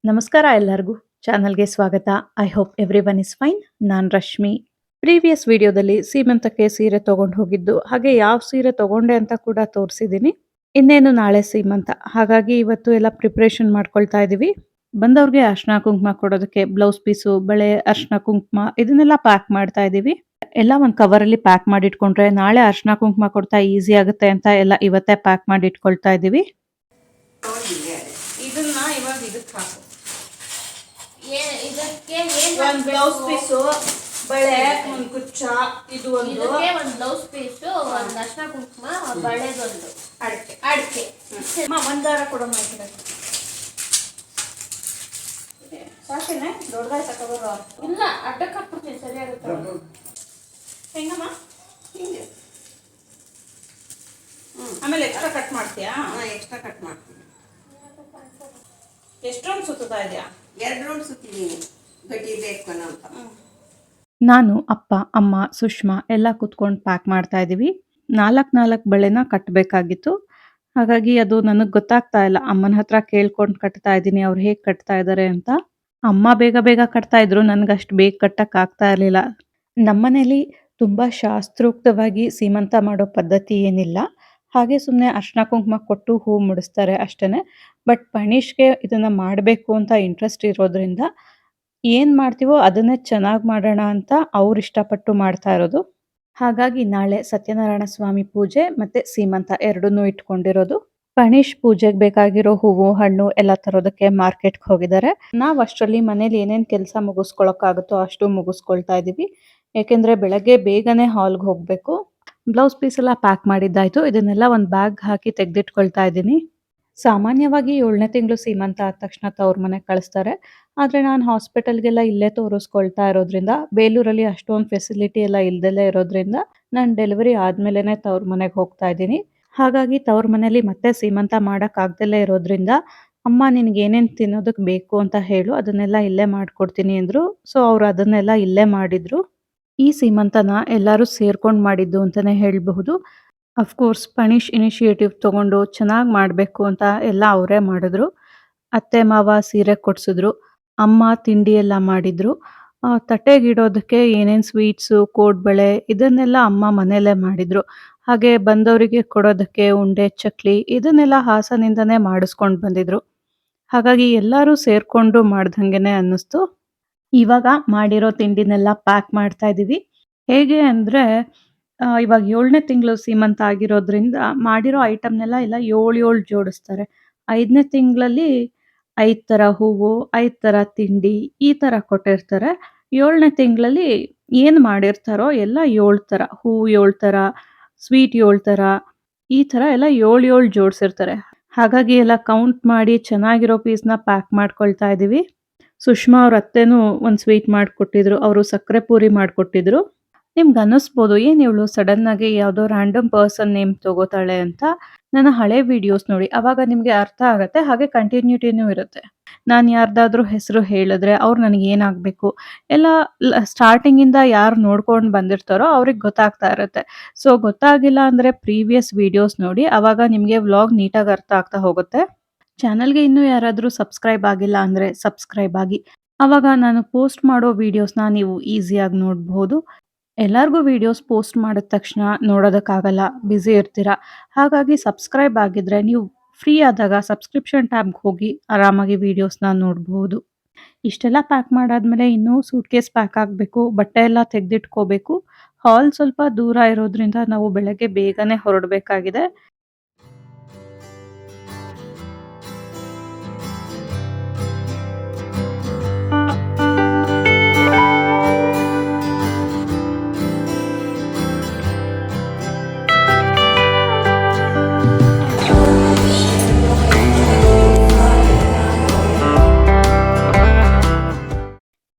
ನಮಸ್ಕಾರ ಎಲ್ಲರಿಗೂ. ಚಾನಲ್‌ಗೆ ಸ್ವಾಗತ. I hope everyone is fine. Non Rashmi. Previous ವಿಡಿಯೋದಲ್ಲಿ ಸೀಮಂತಕ್ಕೆ ಸೀರೆ ತಗೊಂಡು ಹೋಗಿದ್ದು, ಹಾಗೆ ಯಾವ ಸೀರೆ ತಗೊಂಡೆ ಅಂತ ಕೂಡ ತೋರಿಸಿದ್ದೀನಿ. ಇನ್ನೇನು ನಾಳೆ ಸೀಮಂತ. ಹಾಗಾಗಿ ಇವತ್ತು ಎಲ್ಲ ಪ್ರಿಪರೇಷನ್ ಮಾಡ್ಕೊಳ್ತಾ ಇದೀವಿ. ಬಂದವ್ರಿಗೆ ಅರ್ಶಿನ ಕುಂಕುಮ ಕೊಡೋದಕ್ಕೆ ಬ್ಲೌಸ್ ಪೀಸು, ಬಳೆ, ಅರ್ಶಿನ ಕುಂಕುಮ ಇದನ್ನೆಲ್ಲ ಪ್ಯಾಕ್ ಮಾಡ್ತಾ ಇದೀವಿ. ಎಲ್ಲ ಒಂದು ಕವರಲ್ಲಿ ಪ್ಯಾಕ್ ಮಾಡಿ ಇಟ್ಕೊಂಡ್ರೆ ನಾಳೆ ಅರ್ಶಿನ ಕುಂಕುಮ ಕೊಡ್ತಾ ಈಸಿ ಆಗುತ್ತೆ ಅಂತ ಎಲ್ಲ ಇವತ್ತೇ ಪ್ಯಾಕ್ ಮಾಡಿ ಇಟ್ಕೊಳ್ತಾ ಇದೀವಿ. ಇದನ್ನ ಇವಾಗ ಇದಕ್ಕೆ ಹಾಕು. ಒಂದು ಬ್ಲೌಸ್ ಪೀಸು, ಬಳೆ, ಒಂದು ಕುಚ್ಚ, ಇದು ಒಂದು ಬ್ಲೌಸ್ ಪೀಸು, ಒಂದು ಅರ್ಶಿನ ಕುಂಕುಮ, ಬಳೆದೊಂದು ಅಡಿಕೆ ಒಂದ್ ದಾರ ಕೊಡೋ ಸಾಕೇನೆ ದೊಡ್ಡದಾಯ್ತಾ ಕವರು? ಇಲ್ಲ, ಅಡ್ಡಕ್ಕೆ ಹಾಕ್ಬಿಡ್ತೀನಿ, ಸರಿಯಾಗುತ್ತೆ. ಹೆಂಗಮ್ಮ? ಹಿಂಗೆ. ಆಮೇಲೆ ಎಕ್ಸ್ಟ್ರಾ ಕಟ್ ಮಾಡ್ತೀಯಾ? ಎಕ್ಸ್ಟ್ರಾ ಕಟ್ ಮಾಡ್ತೀನಿ. ಎಷ್ಟು ರೌಂಡ್ ಸುತ್ತಾ ಇದೆಯಾ? 2 ರೌಂಡ್ ಸುತ್ತಿದ್ದೀನಿ, ಗಟ್ಟಿ ಬೇಕು ಅಂತ. ನಾನು, ಅಪ್ಪ, ಅಮ್ಮ, ಸುಷ್ಮಾ ಎಲ್ಲ ಕೂತ್ಕೊಂಡು ಪ್ಯಾಕ್ ಮಾಡ್ತಾ ಇದೀವಿ. 4 ಬಳೆನ ಕಟ್ಟಬೇಕಾಗಿತ್ತು. ಹಾಗಾಗಿ ಅದು ನನಗೆ ಗೊತ್ತಾಗ್ತಾ ಇಲ್ಲ. ಅಮ್ಮನ ಹತ್ರ ಕೇಳ್ಕೊಂಡು ಕಟ್ತಾ ಇದ್ದೀನಿ, ಅವ್ರು ಹೇಗೆ ಕಟ್ತಾ ಇದ್ದಾರೆ ಅಂತ. ಅಮ್ಮ ಬೇಗ ಬೇಗ ಕಟ್ತಾ ಇದ್ರು, ನನಗಷ್ಟು ಬೇಗ ಕಟ್ಟಕ್ಕೆ ಆಗ್ತಾ ಇರಲಿಲ್ಲ. ನಮ್ಮನೇಲಿ ತುಂಬ ಶಾಸ್ತ್ರೋಕ್ತವಾಗಿ ಸೀಮಂತ ಮಾಡೋ ಪದ್ಧತಿ ಏನಿಲ್ಲ. ಹಾಗೆ ಸುಮ್ಮನೆ ಅರ್ಶಿನ ಕುಂಕುಮ ಕೊಟ್ಟು ಹೂ ಮುಡಿಸ್ತಾರೆ ಅಷ್ಟೇ. ಬಟ್ ಪಣೀಶ್ಗೆ ಇದನ್ನು ಮಾಡಬೇಕು ಅಂತ ಇಂಟ್ರೆಸ್ಟ್ ಇರೋದ್ರಿಂದ ಏನು ಮಾಡ್ತೀವೋ ಅದನ್ನೇ ಚೆನ್ನಾಗಿ ಮಾಡೋಣ ಅಂತ ಅವ್ರು ಇಷ್ಟಪಟ್ಟು ಮಾಡ್ತಾ ಇರೋದು. ಹಾಗಾಗಿ ನಾಳೆ ಸತ್ಯನಾರಾಯಣ ಸ್ವಾಮಿ ಪೂಜೆ ಮತ್ತು ಸೀಮಂತ ಎರಡನ್ನೂ ಇಟ್ಕೊಂಡಿರೋದು. ಪಣೀಶ್ ಪೂಜೆಗೆ ಬೇಕಾಗಿರೋ ಹೂವು, ಹಣ್ಣು ಎಲ್ಲ ತರೋದಕ್ಕೆ ಮಾರ್ಕೆಟ್ಗೆ ಹೋಗಿದ್ದಾರೆ. ನಾವು ಅಷ್ಟರಲ್ಲಿ ಮನೇಲಿ ಏನೇನು ಕೆಲಸ ಮುಗಿಸ್ಕೊಳಕ್ಕಾಗುತ್ತೋ ಅಷ್ಟು ಮುಗಿಸ್ಕೊಳ್ತಾ ಇದ್ದೀವಿ. ಯಾಕೆಂದರೆ ಬೆಳಗ್ಗೆ ಬೇಗನೆ ಹಾಲ್ಗೆ ಹೋಗಬೇಕು. ಬ್ಲೌಸ್ ಪೀಸ್ ಎಲ್ಲ ಪ್ಯಾಕ್ ಮಾಡಿದ್ದಾಯಿತು. ಇದನ್ನೆಲ್ಲ ಒಂದು ಬ್ಯಾಗ್ ಹಾಕಿ ತೆಗೆದಿಟ್ಕೊಳ್ತಾ ಇದ್ದೀನಿ. ಸಾಮಾನ್ಯವಾಗಿ 7ನೇ ತಿಂಗಳು ಸೀಮಂತ ಆದ ತಕ್ಷಣ ತವ್ರ ಮನೆಗೆ ಕಳಿಸ್ತಾರೆ. ಆದರೆ ನಾನು ಹಾಸ್ಪಿಟಲ್ಗೆಲ್ಲ ಇಲ್ಲೇ ತೋರಿಸ್ಕೊಳ್ತಾ ಇರೋದ್ರಿಂದ, ಬೇಲೂರಲ್ಲಿ ಅಷ್ಟೊಂದು ಫೆಸಿಲಿಟಿ ಎಲ್ಲ ಇಲ್ದಲೇ ಇರೋದ್ರಿಂದ ನಾನು ಡೆಲಿವರಿ ಆದಮೇಲೆ ತವ್ರ ಮನೆಗೆ ಹೋಗ್ತಾ ಇದ್ದೀನಿ. ಹಾಗಾಗಿ ತವ್ರ ಮನೇಲಿ ಮತ್ತೆ ಸೀಮಂತ ಮಾಡೋಕ್ಕಾಗ್ದಲೇ ಇರೋದ್ರಿಂದ ಅಮ್ಮ ನಿನಗೆ ಏನೇನು ತಿನ್ನೋದಕ್ಕೆ ಬೇಕು ಅಂತ ಹೇಳು, ಅದನ್ನೆಲ್ಲ ಇಲ್ಲೇ ಮಾಡಿಕೊಡ್ತೀನಿ ಅಂದರು. ಸೊ ಅವರು ಅದನ್ನೆಲ್ಲ ಇಲ್ಲೇ ಮಾಡಿದರು. ಈ ಸೀಮಂತನ ಎಲ್ಲರೂ ಸೇರ್ಕೊಂಡು ಮಾಡಿದ್ದು ಅಂತಲೇ ಹೇಳಬಹುದು. ಅಫ್ಕೋರ್ಸ್ ಪಣೀಶ್ ಇನಿಷಿಯೇಟಿವ್ ತೊಗೊಂಡು ಚೆನ್ನಾಗಿ ಮಾಡಬೇಕು ಅಂತ ಎಲ್ಲ ಅವರೇ ಮಾಡಿದ್ರು. ಅತ್ತೆ ಮಾವ ಸೀರೆ ಕೊಡಿಸಿದ್ರು, ಅಮ್ಮ ತಿಂಡಿ ಎಲ್ಲ ಮಾಡಿದ್ರು. ತಟ್ಟೆಗಿಡೋದಕ್ಕೆ ಏನೇನು ಸ್ವೀಟ್ಸು, ಕೋಡ್ಬಳೆ ಇದನ್ನೆಲ್ಲ ಅಮ್ಮ ಮನೆಯಲ್ಲೇ ಮಾಡಿದ್ರು. ಹಾಗೆ ಬಂದವರಿಗೆ ಕೊಡೋದಕ್ಕೆ ಉಂಡೆ, ಚಕ್ಲಿ ಇದನ್ನೆಲ್ಲ ಹಾಸನಿಂದನೇ ಮಾಡಿಸ್ಕೊಂಡು ಬಂದಿದ್ರು. ಹಾಗಾಗಿ ಎಲ್ಲರೂ ಸೇರಿಕೊಂಡು ಮಾಡ್ದಂಗೆ ಅನ್ನಿಸ್ತು. ಇವಾಗ ಮಾಡಿರೋ ತಿಂಡಿನೆಲ್ಲ ಪ್ಯಾಕ್ ಮಾಡ್ತಾ ಇದ್ದೀವಿ. ಹೇಗೆ ಅಂದರೆ ಇವಾಗ 7ನೇ ತಿಂಗಳು ಸೀಮಂತ ಆಗಿರೋದ್ರಿಂದ ಮಾಡಿರೋ ಐಟಮ್ನೆಲ್ಲ 7 ಜೋಡಿಸ್ತಾರೆ. 5ನೇ ತಿಂಗಳಲ್ಲಿ 5 ಥರ ಹೂವು, 5 ಥರ ತಿಂಡಿ ಈ ಥರ ಕೊಟ್ಟಿರ್ತಾರೆ. 7ನೇ ತಿಂಗಳಲ್ಲಿ ಏನು ಮಾಡಿರ್ತಾರೋ ಎಲ್ಲ 7 ಥರ ಹೂವು, 7 ಥರ ಸ್ವೀಟ್, 7 ಥರ ಈ ಥರ ಎಲ್ಲ 7 ಜೋಡಿಸಿರ್ತಾರೆ. ಹಾಗಾಗಿ ಎಲ್ಲ ಕೌಂಟ್ ಮಾಡಿ ಚೆನ್ನಾಗಿರೋ ಪೀಸ್ನ ಪ್ಯಾಕ್ ಮಾಡ್ಕೊಳ್ತಾ ಇದ್ದೀವಿ. ಸುಷ್ಮಾ ಅವ್ರ ಅತ್ತೆನೂ ಒಂದು ಸ್ವೀಟ್ ಮಾಡಿಕೊಟ್ಟಿದ್ರು. ಅವರು ಸಕ್ಕರೆ ಪೂರಿ ಮಾಡಿಕೊಟ್ಟಿದ್ರು. ನಿಮ್ಗೆ ಅನ್ನಿಸ್ಬೋದು, ಏನು ಇವಳು ಸಡನ್ನಾಗಿ ಯಾವುದೋ ರ್ಯಾಂಡಮ್ ಪರ್ಸನ್ ನೇಮ್ ತಗೋತಾಳೆ ಅಂತ. ನನ್ನ ಹಳೆ ವಿಡಿಯೋಸ್ ನೋಡಿ, ಆವಾಗ ನಿಮಗೆ ಅರ್ಥ ಆಗುತ್ತೆ. ಹಾಗೆ ಕಂಟಿನ್ಯೂಟಿನೂ ಇರುತ್ತೆ. ನಾನು ಯಾರ್ದಾದ್ರೂ ಹೆಸರು ಹೇಳಿದ್ರೆ ಅವ್ರು ನನಗೆ ಏನಾಗಬೇಕು ಎಲ್ಲ ಸ್ಟಾರ್ಟಿಂಗಿಂದ ಯಾರು ನೋಡ್ಕೊಂಡು ಬಂದಿರ್ತಾರೋ ಅವ್ರಿಗೆ ಗೊತ್ತಾಗ್ತಾ ಇರುತ್ತೆ. ಸೊ ಗೊತ್ತಾಗಿಲ್ಲ ಅಂದರೆ ಪ್ರೀವಿಯಸ್ ವಿಡಿಯೋಸ್ ನೋಡಿ, ಆವಾಗ ನಿಮಗೆ ವ್ಲಾಗ್ ನೀಟಾಗಿ ಅರ್ಥ ಆಗ್ತಾ ಹೋಗುತ್ತೆ. ಚಾನಲ್ಗೆ ಇನ್ನೂ ಯಾರಾದರೂ ಸಬ್ಸ್ಕ್ರೈಬ್ ಆಗಿಲ್ಲ ಅಂದರೆ ಸಬ್ಸ್ಕ್ರೈಬ್ ಆಗಿ. ಆವಾಗ ನಾನು ಪೋಸ್ಟ್ ಮಾಡೋ ವೀಡಿಯೋಸ್ನ ನೀವು ಈಸಿಯಾಗಿ ನೋಡ್ಬೋದು. ಎಲ್ಲರಿಗೂ ವೀಡಿಯೋಸ್ ಪೋಸ್ಟ್ ಮಾಡಿದ ತಕ್ಷಣ ನೋಡೋದಕ್ಕಾಗಲ್ಲ, ಬ್ಯುಸಿ ಇರ್ತೀರ. ಹಾಗಾಗಿ ಸಬ್ಸ್ಕ್ರೈಬ್ ಆಗಿದ್ದರೆ ನೀವು ಫ್ರೀ ಆದಾಗ ಸಬ್ಸ್ಕ್ರಿಪ್ಷನ್ ಟ್ಯಾಬ್ಗೆ ಹೋಗಿ ಆರಾಮಾಗಿ ವೀಡಿಯೋಸ್ನ ನೋಡ್ಬೋದು. ಇಷ್ಟೆಲ್ಲ ಪ್ಯಾಕ್ ಮಾಡಾದ್ಮೇಲೆ ಇನ್ನೂ ಸೂಟ್ಕೇಸ್ ಪ್ಯಾಕ್ ಆಗಬೇಕು, ಬಟ್ಟೆ ಎಲ್ಲ ತೆಗೆದಿಟ್ಕೋಬೇಕು. ಹಾಲ್ ಸ್ವಲ್ಪ ದೂರ ಇರೋದ್ರಿಂದ ನಾವು ಬೆಳಗ್ಗೆ ಬೇಗನೆ ಹೊರಡಬೇಕಾಗಿದೆ.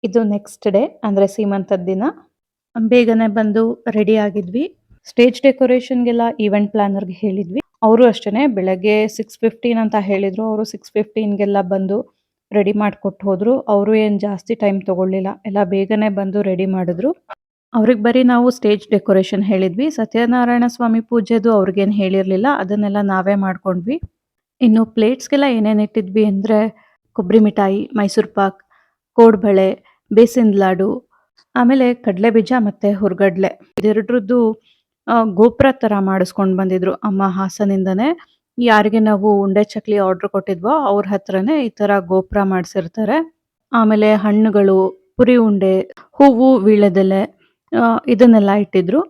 ಇದು ನೆಕ್ಸ್ಟ್ ಡೇ ಅಂದರೆ ಸೀಮಂತದ ದಿನ. ಬೇಗನೆ ಬಂದು ರೆಡಿ ಆಗಿದ್ವಿ. ಸ್ಟೇಜ್ ಡೆಕೋರೇಷನ್ಗೆಲ್ಲ ಈವೆಂಟ್ ಪ್ಲಾನರ್ಗೆ ಹೇಳಿದ್ವಿ. ಅವರು ಅಷ್ಟೇ ಬೆಳಗ್ಗೆ 6:15 ಅಂತ ಹೇಳಿದರು. ಅವರು 6:15ಗೆಲ್ಲ ಬಂದು ರೆಡಿ ಮಾಡಿಕೊಟ್ಟು ಹೋದರು. ಅವರು ಏನು ಜಾಸ್ತಿ ಟೈಮ್ ತೊಗೊಳ್ಳಿಲ್ಲ, ಎಲ್ಲ ಬೇಗನೆ ಬಂದು ರೆಡಿ ಮಾಡಿದ್ರು. ಅವ್ರಿಗೆ ಬರೀ ನಾವು ಸ್ಟೇಜ್ ಡೆಕೋರೇಷನ್ ಹೇಳಿದ್ವಿ. ಸತ್ಯನಾರಾಯಣ ಸ್ವಾಮಿ ಪೂಜೆದು ಅವ್ರಿಗೇನು ಹೇಳಿರಲಿಲ್ಲ, ಅದನ್ನೆಲ್ಲ ನಾವೇ ಮಾಡ್ಕೊಂಡ್ವಿ. ಇನ್ನು ಪ್ಲೇಟ್ಸ್ಗೆಲ್ಲ ಏನೇನು ಇಟ್ಟಿದ್ವಿ ಅಂದರೆ ಕೊಬ್ಬರಿ ಮಿಠಾಯಿ, ಮೈಸೂರು ಪಾಕ್, ಕೋಡ್ಬಳೆ, ಬೇಸನ್ ಲಾಡು, ಆಮೇಲೆ ಕಡಲೆ ಬೀಜ ಮತ್ತೆ ಹುರ್ಗಡ್ಲೆ ಇದೆರಡ್ರದ್ದು ಗೋಪುರ ಥರ ಮಾಡಿಸ್ಕೊಂಡು ಬಂದಿದ್ರು ಅಮ್ಮ ಹಾಸನಿಂದನೇ. ಯಾರಿಗೆ ನಾವು ಉಂಡೆ ಚಕ್ಲಿ ಆರ್ಡರ್ ಕೊಟ್ಟಿದ್ವೋ ಅವ್ರ ಹತ್ರನೇ ಈ ಥರ ಗೋಪುರ ಮಾಡಿಸಿರ್ತಾರೆ. ಆಮೇಲೆ ಹಣ್ಣುಗಳು, ಪುರಿ ಉಂಡೆ, ಹೂವು, ವೀಳ್ಯದೆಲೆ ಇದನ್ನೆಲ್ಲ ಇಟ್ಟಿದ್ರು.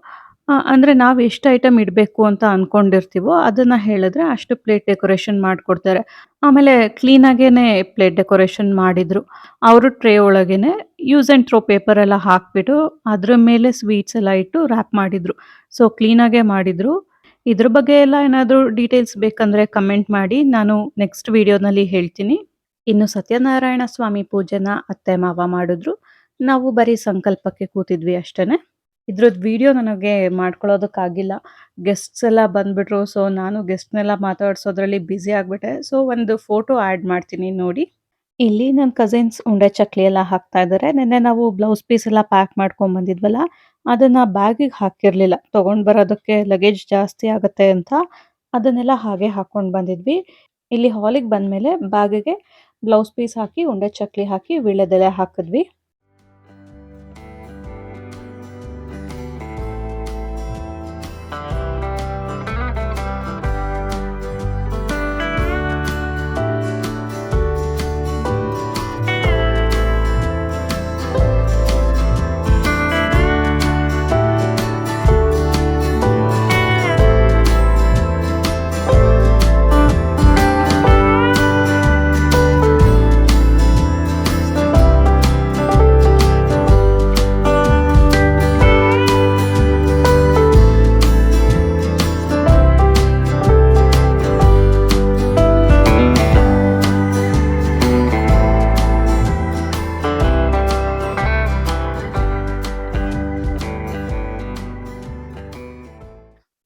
ಅಂದ್ರೆ ನಾವು ಎಷ್ಟು ಐಟಮ್ ಇಡಬೇಕು ಅಂತ ಅನ್ಕೊಂಡಿರ್ತೀವೋ ಅದನ್ನ ಹೇಳಿದ್ರೆ ಅಷ್ಟು ಪ್ಲೇಟ್ ಡೆಕೋರೇಷನ್ ಮಾಡ್ಕೊಡ್ತಾರೆ. ಆಮೇಲೆ ಕ್ಲೀನಾಗೇನೆ ಪ್ಲೇಟ್ ಡೆಕೋರೇಷನ್ ಮಾಡಿದ್ರು. ಅವರು ಟ್ರೇ ಒಳಗೇನೆ ಯೂಸ್ ಆ್ಯಂಡ್ ಥ್ರೋ ಪೇಪರ್ ಎಲ್ಲ ಹಾಕ್ಬಿಟ್ಟು ಅದ್ರ ಮೇಲೆ ಸ್ವೀಟ್ಸ್ ಎಲ್ಲ ಇಟ್ಟು ರ್ಯಾಪ್ ಮಾಡಿದ್ರು. ಸೊ ಕ್ಲೀನಾಗೇ ಮಾಡಿದ್ರು. ಇದ್ರ ಬಗ್ಗೆ ಎಲ್ಲ ಏನಾದರೂ ಡೀಟೇಲ್ಸ್ ಬೇಕಂದ್ರೆ ಕಮೆಂಟ್ ಮಾಡಿ. ನಾನು ನೆಕ್ಸ್ಟ್ ವಿಡಿಯೋನಲ್ಲಿ ಹೇಳ್ತೀನಿ. ಇನ್ನು ಸತ್ಯನಾರಾಯಣ ಸ್ವಾಮಿ ಪೂಜೆನ ಅತ್ತೆ ಮಾವ ಮಾಡಿದ್ರು. ನಾವು ಬರೀ ಸಂಕಲ್ಪಕ್ಕೆ ಕೂತಿದ್ವಿ ಅಷ್ಟೇನೆ. ಇದ್ರದ್ದು ವಿಡಿಯೋ ನನಗೆ ಮಾಡ್ಕೊಳ್ಳೋದಕ್ಕಾಗಿಲ್ಲ. ಗೆಸ್ಟ್ಸ್ ಎಲ್ಲ ಬಂದ್ಬಿಟ್ರು. ಸೊ ನಾನು ಗೆಸ್ಟ್‌ನೆಲ್ಲ ಮಾತಾಡ್ಸೋದ್ರಲ್ಲಿ ಬ್ಯುಸಿ ಆಗ್ಬಿಟ್ಟೆ. ಸೊ ಒಂದು ಫೋಟೋ ಆಡ್ ಮಾಡ್ತೀನಿ ನೋಡಿ. ಇಲ್ಲಿ ನನ್ನ ಕಸಿನ್ಸ್ ಉಂಡೆ ಚಕ್ಲಿ ಎಲ್ಲ ಹಾಕ್ತಾ ಇದ್ದಾರೆ. ನೆನ್ನೆ ನಾವು ಬ್ಲೌಸ್ ಪೀಸ್ ಎಲ್ಲ ಪ್ಯಾಕ್ ಮಾಡ್ಕೊಂಡ್ ಬಂದಿದ್ವಲ್ಲ, ಅದನ್ನ ಬ್ಯಾಗಿಗೆ ಹಾಕಿರ್ಲಿಲ್ಲ. ತಗೊಂಡ್ ಬರೋದಕ್ಕೆ ಲಗೇಜ್ ಜಾಸ್ತಿ ಆಗತ್ತೆ ಅಂತ ಅದನ್ನೆಲ್ಲ ಹಾಗೆ ಹಾಕೊಂಡ್ ಬಂದಿದ್ವಿ. ಇಲ್ಲಿ ಹಾಲಿಗೆ ಬಂದ್ಮೇಲೆ ಬ್ಯಾಗಿಗೆ ಬ್ಲೌಸ್ ಪೀಸ್ ಹಾಕಿ, ಉಂಡೆ ಚಕ್ಲಿ ಹಾಕಿ, ವೀಳ್ಯದೆಲೆ ಹಾಕಿದ್ವಿ.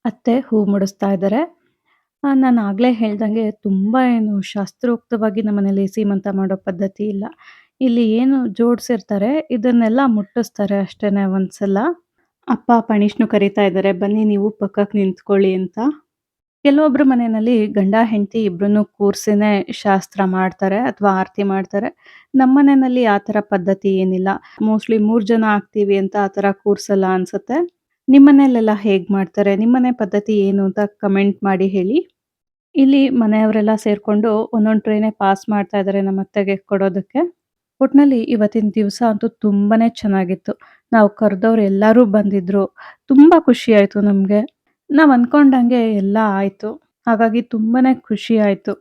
ಅತ್ತೆ ಹೂ ಮುಡಿಸ್ತಾ ಇದ್ದಾರೆ. ನಾನು ಆಗ್ಲೇ ಹೇಳ್ದಂಗೆ ತುಂಬ ಏನು ಶಾಸ್ತ್ರೋಕ್ತವಾಗಿ ನಮ್ಮನೇಲಿ ಸೀಮಂತ ಮಾಡೋ ಪದ್ಧತಿ ಇಲ್ಲ. ಇಲ್ಲಿ ಏನು ಜೋಡಿಸಿರ್ತಾರೆ ಇದನ್ನೆಲ್ಲ ಮುಟ್ಟಿಸ್ತಾರೆ ಅಷ್ಟೇನೆ ಒಂದ್ಸಲ. ಅಪ್ಪ ಪಣೀಶ್‌ನು ಕರೀತಾ ಇದ್ದಾರೆ, ಬನ್ನಿ ನೀವು ಪಕ್ಕಕ್ಕೆ ನಿಂತ್ಕೊಳ್ಳಿ ಅಂತ. ಕೆಲವೊಬ್ರ ಮನೆಯಲ್ಲಿ ಗಂಡ ಹೆಂಡತಿ ಇಬ್ರನ್ನೂ ಕೂರ್ಸಿನೇ ಶಾಸ್ತ್ರ ಮಾಡ್ತಾರೆ ಅಥವಾ ಆರತಿ ಮಾಡ್ತಾರೆ. ನಮ್ಮನೆಯಲ್ಲಿ ಆ ಥರ ಪದ್ಧತಿ ಏನಿಲ್ಲ. ಮೋಸ್ಟ್ಲಿ 3 ಜನ ಆಗ್ತೀವಿ ಅಂತ ಆ ಥರ ಕೂರ್ಸಲ್ಲ ಅನ್ಸುತ್ತೆ. ನಿಮ್ಮನೇಲೆಲ್ಲ ಹೇಗ್ ಮಾಡ್ತಾರೆ? ನಿಮ್ಮನೆ ಪದ್ಧತಿ ಏನು ಅಂತ ಕಮೆಂಟ್ ಮಾಡಿ ಹೇಳಿ. ಇಲ್ಲಿ ಮನೆಯವರೆಲ್ಲ ಸೇರ್ಕೊಂಡು ಒಂದೊಂದು ಟ್ರೇನೇ ಪಾಸ್ ಮಾಡ್ತಾ ಇದ್ದಾರೆ ನಮ್ಮತ್ತೆಗೆ ಕೊಡೋದಕ್ಕೆ. ಒಟ್ನಲ್ಲಿ ಇವತ್ತಿನ ದಿವಸ ಅಂತೂ ತುಂಬಾನೇ ಚೆನ್ನಾಗಿತ್ತು. ನಾವು ಕರೆದವ್ರು ಎಲ್ಲರೂ ಬಂದಿದ್ರು. ತುಂಬಾ ಖುಷಿ ಆಯ್ತು ನಮ್ಗೆ. ನಾವ್ ಅನ್ಕೊಂಡಂಗೆ ಎಲ್ಲ ಆಯ್ತು. ಹಾಗಾಗಿ ತುಂಬಾನೇ ಖುಷಿ ಆಯ್ತು.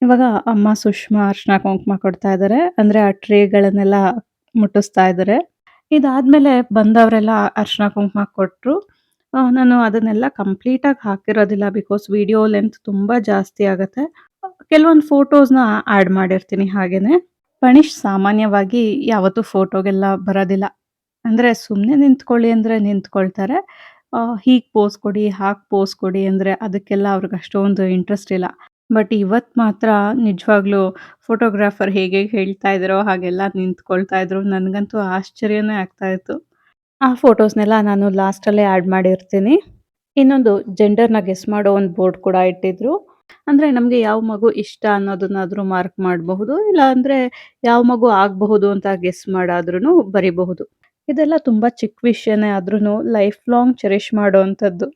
ಇವಾಗ ಅಮ್ಮ ಸುಷ್ಮಾ ಅರ್ಶಿನ ಕುಂಕುಮ ಕೊಡ್ತಾ ಇದ್ದಾರೆ. ಅಂದ್ರೆ ಆ ಟ್ರೇಗಳನ್ನೆಲ್ಲ ಮುಟ್ಟಿಸ್ತಾ ಇದ್ದಾರೆ. ಇದಾದ್ಮೇಲೆ ಬಂದವರೆಲ್ಲ ಅರ್ಶಿನ ಕುಂಕುಮ ಕೊಟ್ರು. ನಾನು ಅದನ್ನೆಲ್ಲ ಕಂಪ್ಲೀಟಾಗಿ ಹಾಕಿರೋದಿಲ್ಲ ಬಿಕಾಸ್ ವಿಡಿಯೋ ಲೆಂತ್ ತುಂಬಾ ಜಾಸ್ತಿ ಆಗತ್ತೆ. ಕೆಲವೊಂದು ಫೋಟೋಸ್‌ನ ಆಡ್ ಮಾಡಿರ್ತೀನಿ ಹಾಗೇನೆ. ಪಣೀಶ್ ಸಾಮಾನ್ಯವಾಗಿ ಯಾವತ್ತೂ ಫೋಟೋಗೆಲ್ಲ ಬರೋದಿಲ್ಲ. ಅಂದ್ರೆ ಸುಮ್ನೆ ನಿಂತ್ಕೊಳ್ಳಿ ಅಂದ್ರೆ ನಿಂತ್ಕೊಳ್ತಾರೆ. ಹೀಗ್ ಪೋಸ್ ಕೊಡಿ, ಹಾಗ್ ಪೋಸ್ ಕೊಡಿ ಅಂದ್ರೆ ಅದಕ್ಕೆಲ್ಲ ಅವ್ರಿಗೆ ಅಷ್ಟೊಂದು ಇಂಟ್ರೆಸ್ಟ್ ಇಲ್ಲ. ಬಟ್ ಇವತ್ತು ಮಾತ್ರ ನಿಜವಾಗ್ಲೂ ಫೋಟೋಗ್ರಾಫರ್ ಹೇಗೆ ಹೇಳ್ತಾ ಇದ್ದಾರೋ ಹಾಗೆಲ್ಲ ನಿಂತ್ಕೊಳ್ತಾ ಇದ್ರು. ನನಗಂತೂ ಆಶ್ಚರ್ಯನೇ ಆಗ್ತಾ ಇತ್ತು. ಆ ಫೋಟೋಸ್‌ನೆಲ್ಲ ನಾನು ಲಾಸ್ಟಲ್ಲೇ ಆಡ್ ಮಾಡಿರ್ತೀನಿ. ಇನ್ನೊಂದು ಜೆಂಡರ್‌ನ ಗೆಸ್ ಮಾಡೋ ಒಂದು ಬೋರ್ಡ್ ಕೂಡ ಇಟ್ಟಿದ್ರು. ಅಂದ್ರೆ ನಮ್ಗೆ ಯಾವ ಮಗು ಇಷ್ಟ ಅನ್ನೋದನ್ನಾದ್ರೂ ಮಾರ್ಕ್ ಮಾಡಬಹುದು. ಇಲ್ಲ ಅಂದ್ರೆ ಯಾವ ಮಗು ಆಗಬಹುದು ಅಂತ ಗೆಸ್ ಮಾಡಾದ್ರೂನು ಬರಿಬಹುದು. ಇದೆಲ್ಲ ತುಂಬಾ ಚಿಕ್ಕ ವಿಷಯನೇ ಆದ್ರೂನು ಲೈಫ್ ಲಾಂಗ್ ಚೆರಿಷ್ ಮಾಡೋವಂಥದ್ದು.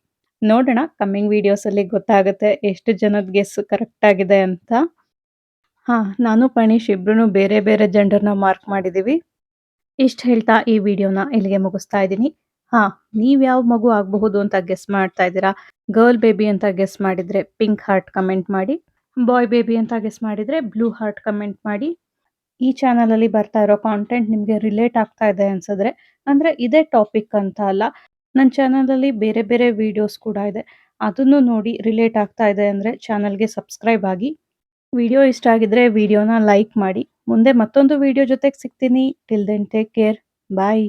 ನೋಡೋಣ ಕಮ್ಮಿಂಗ್ ವಿಡಿಯೋಸಲ್ಲಿ ಗೊತ್ತಾಗುತ್ತೆ ಎಷ್ಟು ಜನದ ಗೆಸ್ ಕರೆಕ್ಟ್ ಆಗಿದೆ ಅಂತ. ನಾನು ಪಣೀಶ್ ಇಬ್ರುನು ಬೇರೆ ಬೇರೆ ಜೆಂಡರ್‌ನ ಮಾರ್ಕ್ ಮಾಡಿದೀವಿ. ಇಷ್ಟ್ ಹೇಳ್ತಾ ಈ ವಿಡಿಯೋನ ಇಲ್ಲಿಗೆ ಮುಗಿಸ್ತಾ ಇದ್ದೀನಿ. ನೀವ್ ಯಾವ ಮಗು ಆಗಬಹುದು ಅಂತ ಗೆಸ್ ಮಾಡ್ತಾ ಇದ್ದೀರಾ? ಗರ್ಲ್ ಬೇಬಿ ಅಂತ ಗೆಸ್ ಮಾಡಿದ್ರೆ ಪಿಂಕ್ ಹಾರ್ಟ್ ಕಮೆಂಟ್ ಮಾಡಿ. ಬಾಯ್ ಬೇಬಿ ಅಂತ ಗೆಸ್ ಮಾಡಿದ್ರೆ ಬ್ಲೂ ಹಾರ್ಟ್ ಕಮೆಂಟ್ ಮಾಡಿ. ಈ ಚಾನಲಲ್ಲಿ ಬರ್ತಾ ಇರೋ ಕಾಂಟೆಂಟ್ ನಿಮಗೆ ರಿಲೇಟ್ ಆಗ್ತಾ ಇದೆ ಅನ್ಸಿದ್ರೆ, ಅಂದ್ರೆ ಇದೇ ಟಾಪಿಕ್ ಅಂತ ಅಲ್ಲ, ನನ್ನ ಚಾನಲಲ್ಲಿ ಬೇರೆ ಬೇರೆ ವಿಡಿಯೋಸ್ ಕೂಡ ಇದೆ. ಅದನ್ನು ನೋಡಿ ರಿಲೇಟ್ ಆಗ್ತಾ ಇದೆ ಅಂದ್ರೆ ಚಾನಲ್ಗೆ ಸಬ್ಸ್ಕ್ರೈಬ್ ಆಗಿ. ವಿಡಿಯೋ ಇಷ್ಟ ಆಗಿದ್ರೆ ವಿಡಿಯೋನ ಲೈಕ್ ಮಾಡಿ. ಮುಂದೆ ಮತ್ತೊಂದು ವಿಡಿಯೋ ಜೊತೆಗೆ ಸಿಗ್ತೀನಿ. Till then take care. ಬಾಯ್.